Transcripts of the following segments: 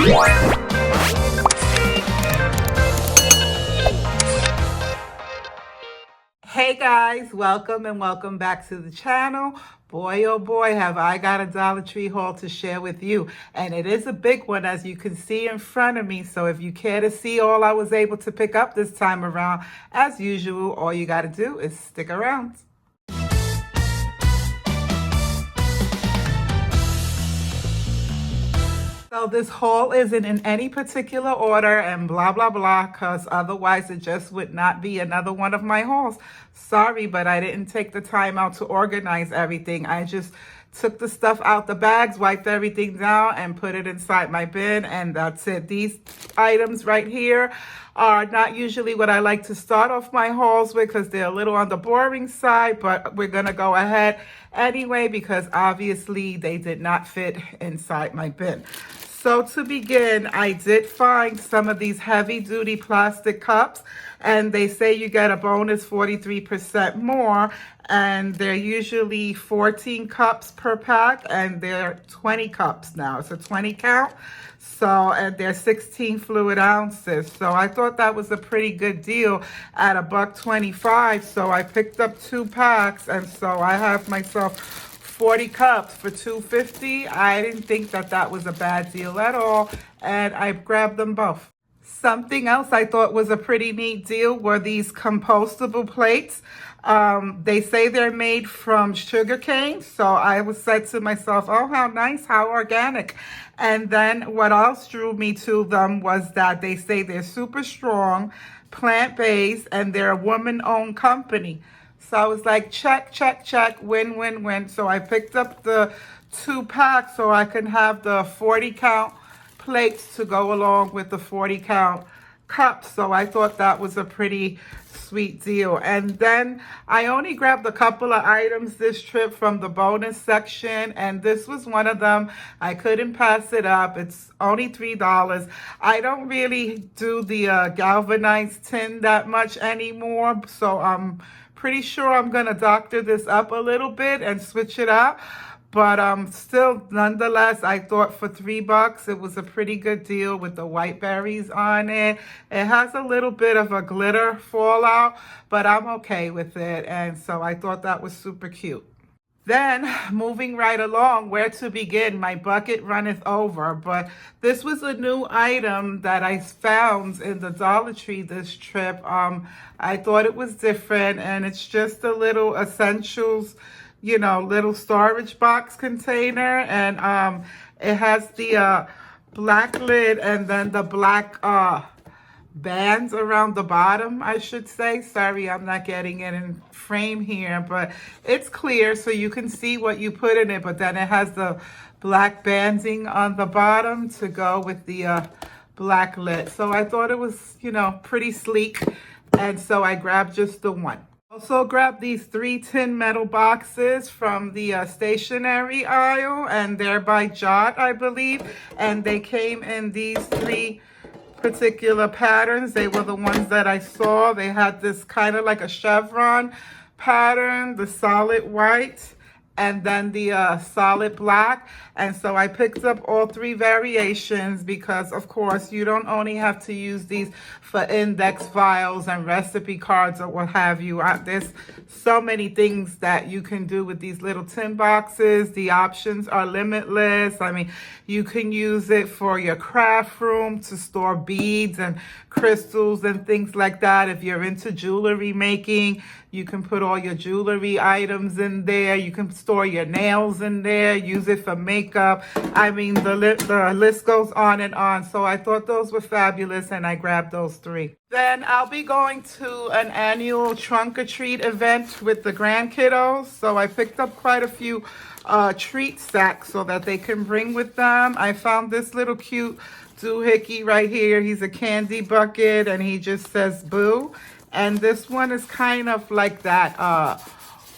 Hey guys, welcome and welcome back to the channel. Boy, oh boy, have I got a Dollar Tree haul to share with you. And it is a big one, as you can see in front of me. So if you care to see all I was able to pick up this time around, as usual, all you got to do is stick around. So this haul isn't in any particular order and blah, blah, blah, because otherwise it just would not be another one of my hauls. Sorry, but I didn't take the time out to organize everything. I just took the stuff out the bags, wiped everything down, and put it inside my bin, and that's it. These items right here are not usually what I like to start off my hauls with because they're a little on the boring side, but we're going to go ahead anyway because obviously they did not fit inside my bin. So to begin, I did find some of these heavy duty plastic cups, and they say you get a bonus 43% more, and they're usually 14 cups per pack, and they're 20 cups now. It's a 20 count. So, and they're 16 fluid ounces. So I thought that was a pretty good deal at $1.25. So I picked up 2 packs, and so I have myself 40 cups for $2.50. I didn't think that that was a bad deal at all, and I grabbed them both. Something else I thought was a pretty neat deal were these compostable plates. They say they're made from sugar cane, so I was said to myself, oh, how nice, how organic. And then what else drew me to them was that they say they're super strong, plant-based, and they're a woman-owned company. So I was like, check, check, check, win, win, win. So I picked up the 2 packs so I can have the 40 count plates to go along with the 40 count cups. So I thought that was a pretty sweet deal. And then I only grabbed a couple of items this trip from the bonus section, and this was one of them. I couldn't pass it up. It's only $3. I don't really do the galvanized tin that much anymore, so I'm pretty sure I'm gonna doctor this up a little bit and switch it up. But still, nonetheless, I thought for $3 it was a pretty good deal with the white berries on it. It has a little bit of a glitter fallout, but I'm okay with it. And so I thought that was super cute. Then, moving right along, where to begin? My bucket runneth over. But this was a new item that I found in the Dollar Tree this trip. I thought it was different, and it's just a little essentials, you know, little storage box container. And it has the black lid and then the black bands around the bottom, I should say. Sorry, I'm not getting it in frame here, but it's clear so you can see what you put in it, but then it has the black banding on the bottom to go with the black lid. So I thought it was, you know, pretty sleek, and so I grabbed just the one. Also grabbed these 3 tin metal boxes from the stationery aisle, and they're by Jot, I believe, and they came in these 3 particular patterns. They were the ones that I saw. They had this kind of like a chevron pattern, the solid white, and then the solid black. And so I picked up all 3 variations because, of course, you don't only have to use these for index files and recipe cards or what have you. There's so many things that you can do with these little tin boxes. The options are limitless. I mean, you can use it for your craft room to store beads and crystals and things like that. If you're into jewelry making, you can put all your jewelry items in there. You can store your nails in there, use it for makeup. I mean, the list goes on and on. So I thought those were fabulous, and I grabbed those 3. Then I'll be going to an annual trunk or treat event with the grandkiddos. So I picked up quite a few treat sacks so that they can bring with them. I found this little cute doohickey right here. He's a candy bucket, and he just says boo. And this one is kind of like that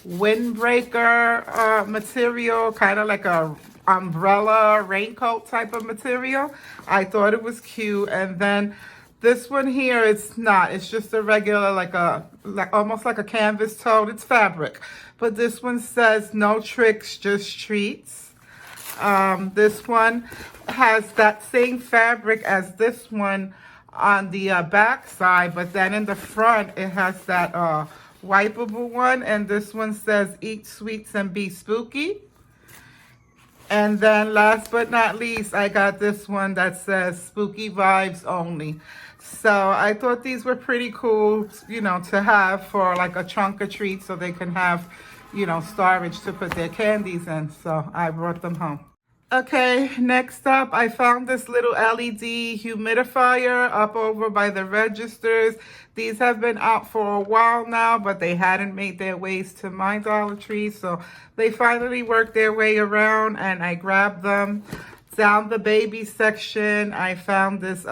windbreaker material, kind of like a umbrella raincoat type of material. I thought it was cute. And then this one here, it's not. It's just a regular, like almost like a canvas tote. It's fabric. But this one says no tricks, just treats. This one has that same fabric as this one on the back side, but then in the front it has that wipeable one, and this one says eat sweets and be spooky. And then last but not least, I got this one that says spooky vibes only. So I thought these were pretty cool, you know, to have for like a trunk or treat, so they can have, you know, storage to put their candies in. So I brought them home. Okay, next up, I found this little LED humidifier up over by the registers. These have been out for a while now, but they hadn't made their ways to my Dollar Tree. So they finally worked their way around and I grabbed them. Down the baby section, I found this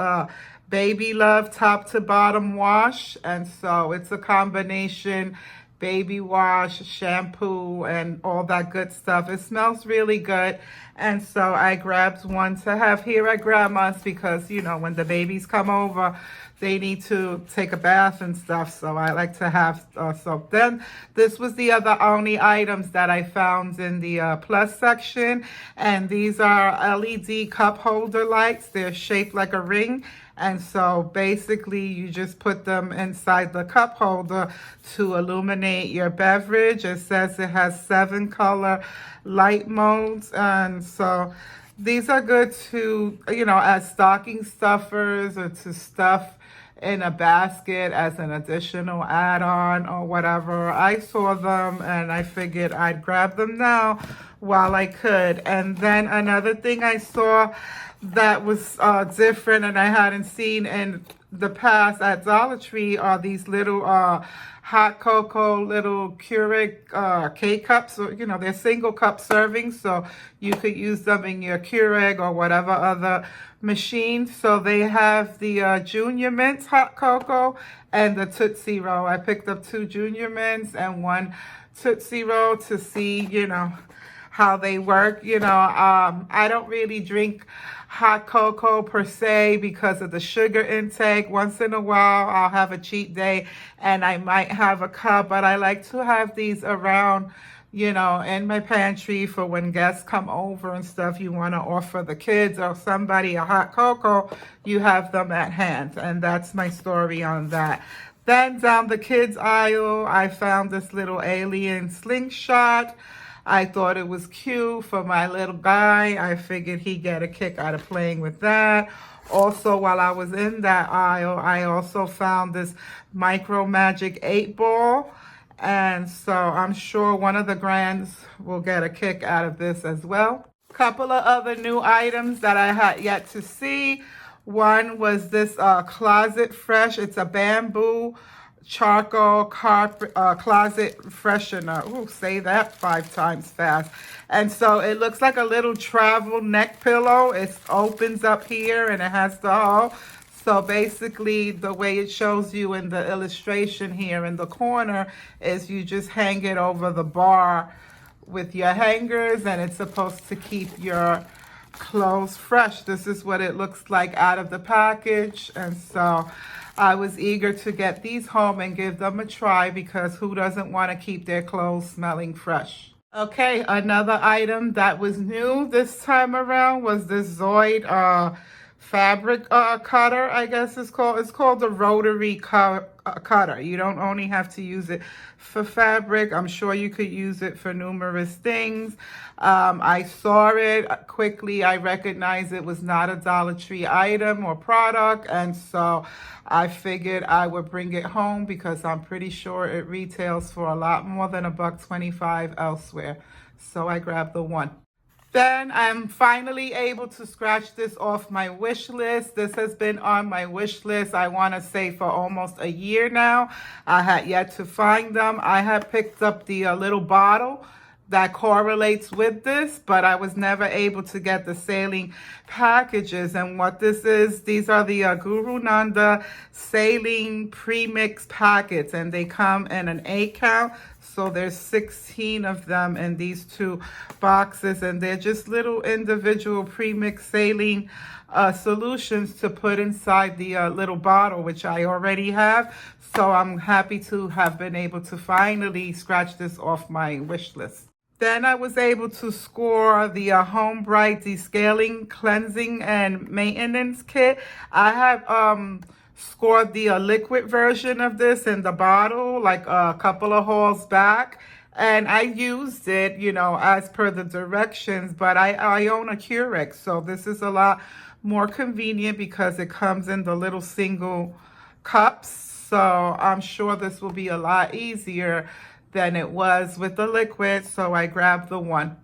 Baby Love top to bottom wash. And so it's a combination baby wash, shampoo, and all that good stuff. It smells really good. And so I grabbed one to have here at Grandma's because, you know, when the babies come over, they need to take a bath and stuff. So I like to have soap. Then this was the other only items that I found in the plus section. And these are LED cup holder lights. They're shaped like a ring. And so basically you just put them inside the cup holder to illuminate your beverage. It says it has 7 color light modes. And so these are good to, you know, as stocking stuffers or to stuff in a basket as an additional add-on or whatever. I saw them and I figured I'd grab them now while I could. And then another thing I saw that was different and I hadn't seen in the past at Dollar Tree are these little hot cocoa little Keurig K-cups. So, you know, they're single cup servings, so you could use them in your Keurig or whatever other machine. So they have the Junior Mints hot cocoa and the Tootsie Roll. I picked up 2 Junior Mints and 1 Tootsie Roll to see, you know, how they work. You know, I don't really drink hot cocoa per se because of the sugar intake. Once in a while, I'll have a cheat day and I might have a cup, but I like to have these around, you know, in my pantry for when guests come over and stuff. You want to offer the kids or somebody a hot cocoa, you have them at hand. And that's my story on that. Then down the kids aisle, I found this little alien slingshot. I thought it was cute for my little guy. I figured he'd get a kick out of playing with that. Also, while I was in that aisle, I also found this Micro Magic 8-ball. And so I'm sure one of the grands will get a kick out of this as well. Couple of other new items that I had yet to see. One was this Closet Fresh. It's a bamboo charcoal carpet closet freshener. Ooh, say that 5 times fast. And so it looks like a little travel neck pillow. It opens up here and it has the hole. So basically the way it shows you in the illustration here in the corner is you just hang it over the bar with your hangers and it's supposed to keep your clothes fresh. This is what it looks like out of the package. And so I was eager to get these home and give them a try because who doesn't want to keep their clothes smelling fresh? Okay, another item that was new this time around was this Zoid fabric cutter, I guess it's called. It's called the rotary cutter. You don't only have to use it for fabric. I'm sure you could use it for numerous things. I saw it quickly. I recognized it was not a Dollar Tree item or product. And so I figured I would bring it home because I'm pretty sure it retails for a lot more than $1.25 elsewhere. So I grabbed the one. Then I'm finally able to scratch this off my wish list. This has been on my wish list, I want to say, for almost a year now. I had yet to find them. I had picked up the little bottle that correlates with this, but I was never able to get the saline packages. And what this is, these are the Guru Nanda saline premix packets, and they come in an 8 count. So there's 16 of them in these 2 boxes, and they're just little individual premix saline solutions to put inside the little bottle, which I already have. So I'm happy to have been able to finally scratch this off my wish list. Then I was able to score the Home Bright Descaling Cleansing and Maintenance Kit. I had scored the liquid version of this in the bottle like a couple of hauls back. And I used it, you know, as per the directions, but I own a Keurig, so this is a lot more convenient because it comes in the little single cups. So I'm sure this will be a lot easier than it was with the liquid, so I grabbed the one.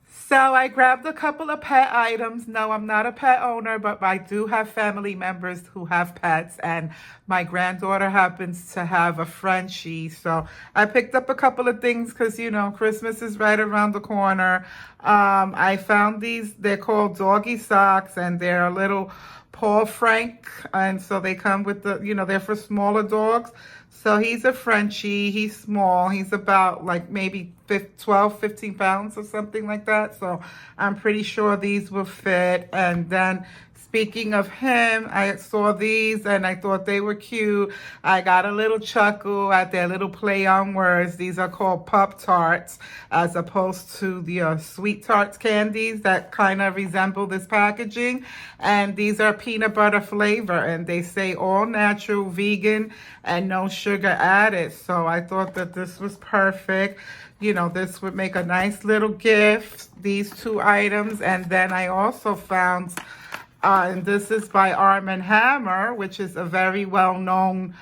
So I grabbed a couple of pet items. No, I'm not a pet owner, but I do have family members who have pets, and my granddaughter happens to have a Frenchie. So I picked up a couple of things because, you know, Christmas is right around the corner. I found these, they're called doggy socks, and they're a little Paul Frank, and so they come with the, you know, they're for smaller dogs. So he's a Frenchie, he's small, he's about like maybe 12, 15 pounds or something like that. So I'm pretty sure these will fit. And then speaking of him, I saw these and I thought they were cute. I got a little chuckle at their little play on words. These are called Pup Tarts as opposed to the Sweet Tarts candies that kind of resemble this packaging. And these are peanut butter flavor, and they say all natural, vegan, and no sugar added. So I thought that this was perfect. You know, this would make a nice little gift, these two items. And then I also found and this is by Arm & Hammer, which is a very well-known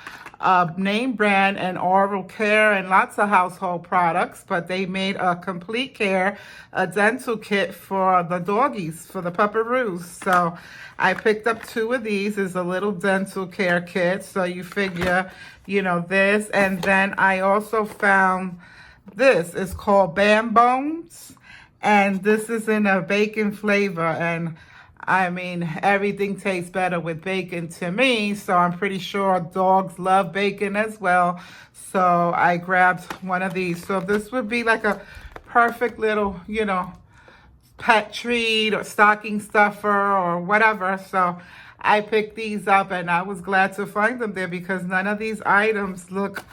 name brand in oral care and lots of household products. But they made a complete care, a dental kit for the doggies, for the pupperoos. So I picked up two of these as a little dental care kit. So you figure, you know, this. And then I also found this. It's called Bam Bones. And this is in a bacon flavor. And I mean, everything tastes better with bacon to me, so I'm pretty sure dogs love bacon as well. So I grabbed one of these. So this would be like a perfect little, you know, pet treat or stocking stuffer or whatever. So I picked these up, and I was glad to find them there because none of these items look,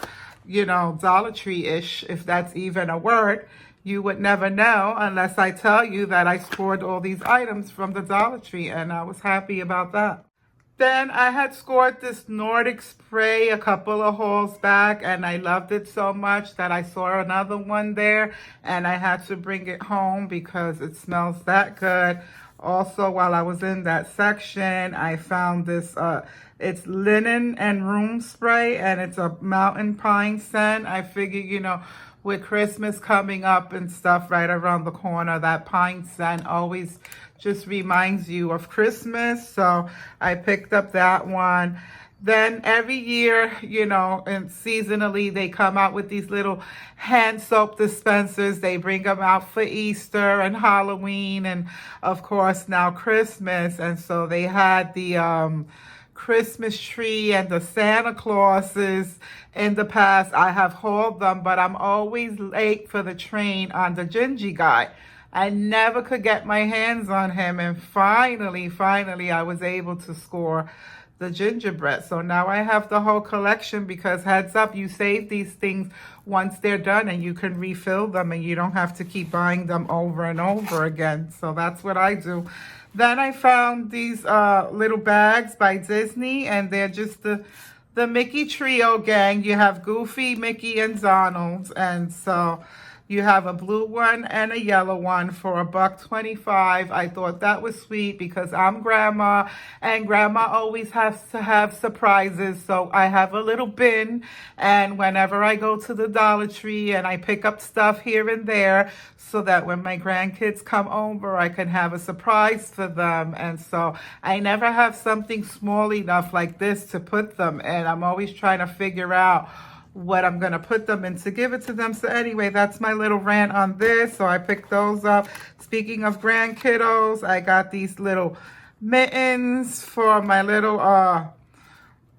you know, Dollar Tree-ish, if that's even a word. You would never know unless I tell you that I scored all these items from the Dollar Tree, and I was happy about that. Then I had scored this Nordic spray a couple of hauls back, and I loved it so much that I saw another one there, and I had to bring it home because it smells that good. Also, while I was in that section, I found this, it's linen and room spray, and it's a mountain pine scent. I figured, you know, with Christmas coming up and stuff right around the corner, that pine scent always just reminds you of Christmas. So I picked up that one. Then every year, you know, and seasonally, they come out with these little hand soap dispensers. They bring them out for Easter and Halloween and, of course, now Christmas. And so they had the Christmas tree and the Santa Clauses in the past. I have hauled them, but I'm always late for the train on the Gingy guy. I never could get my hands on him, and finally, I was able to score the gingerbread. So now I have the whole collection because heads up, you save these things once they're done and you can refill them and you don't have to keep buying them over and over again. So that's what I do. Then I found these little bags by Disney, and they're just the Mickey Trio gang. You have Goofy, Mickey, and Donald. And so you have a blue one and a yellow one for $1.25. I thought that was sweet because I'm grandma, and grandma always has to have surprises. So I have a little bin, and whenever I go to the Dollar Tree and I pick up stuff here and there so that when my grandkids come over, I can have a surprise for them. And so I never have something small enough like this to put them in. I'm always trying to figure out what I'm going to put them in to give it to them. So anyway, that's my little rant on this. So I picked those up. Speaking of grandkiddos, I got these little mittens for my little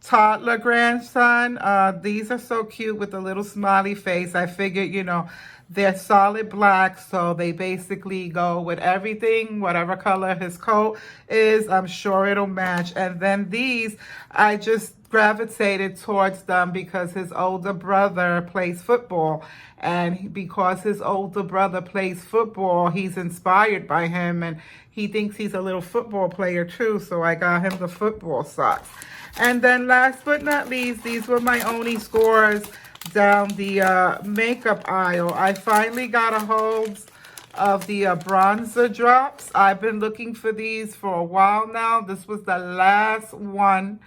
toddler grandson. These are so cute with a little smiley face. I figured, you know, they're solid black, so they basically go with everything, whatever color his coat is. I'm sure it'll match. And then these, I just gravitated towards them because his older brother plays football. And because his older brother plays football, he's inspired by him and he thinks he's a little football player too. So I got him the football socks. And then last but not least, these were my only scores down the makeup aisle. I finally got a hold of the bronzer drops. I've been looking for these for a while now. This was the last one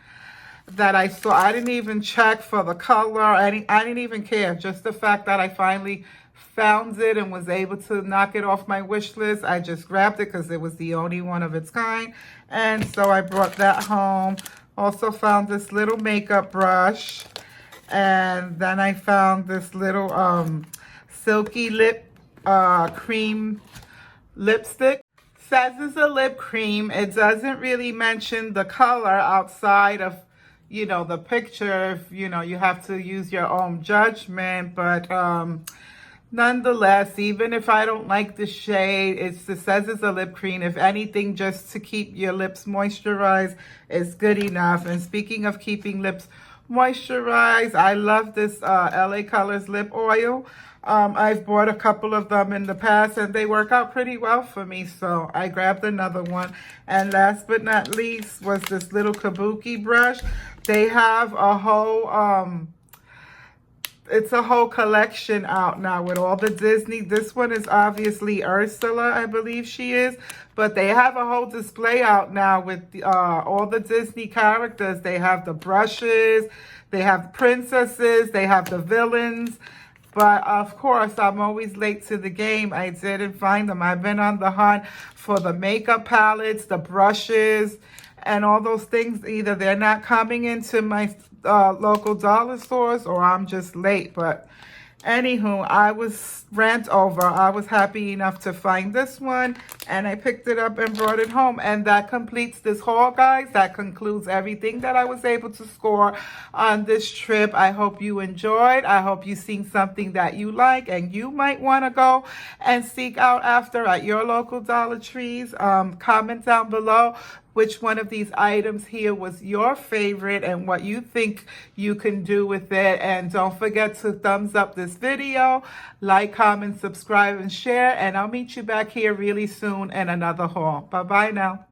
that I saw. I didn't even check for the color. I didn't even care. Just the fact that I finally found it and was able to knock it off my wish list. I just grabbed it because it was the only one of its kind. And so I brought that home. Also found this little makeup brush. And then I found this little silky lip cream lipstick. Says it's a lip cream. It doesn't really mention the color outside of, you know, the picture. If, you know, you have to use your own judgment. But nonetheless, even if I don't like the shade, it says it's a lip cream. If anything, just to keep your lips moisturized is good enough. And speaking of keeping lips moisturized, I love this LA Colors lip oil. I've bought a couple of them in the past and they work out pretty well for me, so I grabbed another one. And last but not least was this little kabuki brush. They have a whole it's a whole collection out now with all the Disney. This one is obviously Ursula, I believe she is. But they have a whole display out now with all the Disney characters. They have the brushes, they have princesses, they have the villains. But of course, I'm always late to the game. I didn't find them. I've been on the hunt for the makeup palettes, the brushes, and all those things. Either they're not coming into my local dollar stores or I'm just late. But anywho, I was rant over. I was happy enough to find this one and I picked it up and brought it home. And that completes this haul, guys. That concludes everything that I was able to score on this trip. I hope you enjoyed. I hope you've seen something that you like and you might want to go and seek out after at your local Dollar Trees. Comment down below which one of these items here was your favorite and what you think you can do with it. And don't forget to thumbs up this video, like, comment, subscribe, and share. And I'll meet you back here really soon in another haul. Bye-bye now.